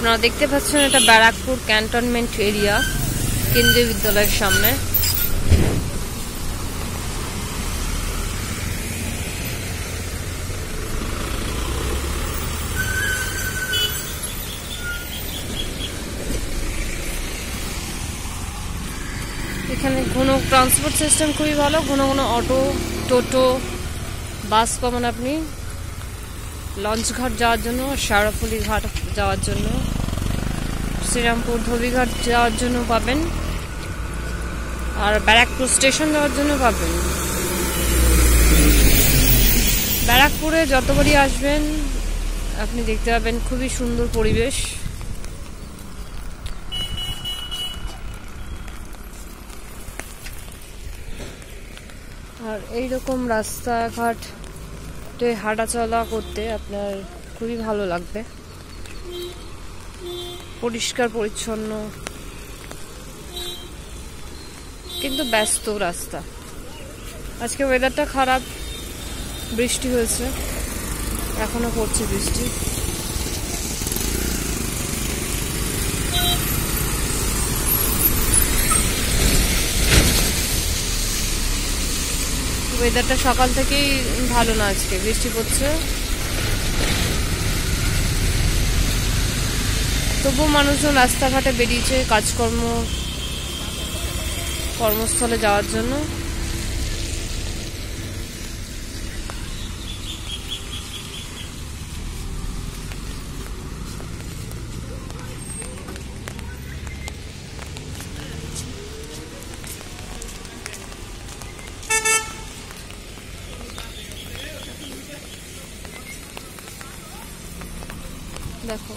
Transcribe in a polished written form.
আপনারা দেখতে পাচ্ছেন এটা ব্যারাকপুর ক্যান্টনমেন্ট এরিয়া, কেন্দ্রীয় বিদ্যালয়ের সামনে। এখানে কোনো ট্রান্সপোর্ট সিস্টেম খুবই ভালো, কোনো অটো, টোটো, বাস পাবেন আপনি লঞ্চঘাট যাওয়ার জন্য, শেওড়াফুলি ঘাট যাওয়ার জন্য, শ্রীরামপুর ধোবিঘাট যাওয়ার জন্য পাবেন, আর ব্যারাকপুর স্টেশন যাওয়ার জন্য পাবেন। ব্যারাকপুরে যতবারই আসবেন আপনি দেখতে পাবেন খুবই সুন্দর পরিবেশ। আর এইরকম রাস্তাঘাটে হাঁটাচলা করতে আপনার খুবই ভালো লাগবে, পরিষ্কার পরিচ্ছন্ন কিন্তু ব্যস্ত রাস্তা। আজকে ওয়েদারটা খারাপ, বৃষ্টি হয়েছে, এখনো পড়ছে বৃষ্টি। ওয়েদারটা সকাল থেকেই ভালো না, আজকে বৃষ্টি পড়ছে। তবুও মানুষজন রাস্তাঘাটে বেরিয়েছে কর্মস্থলে যাওয়ার জন্য। দেখো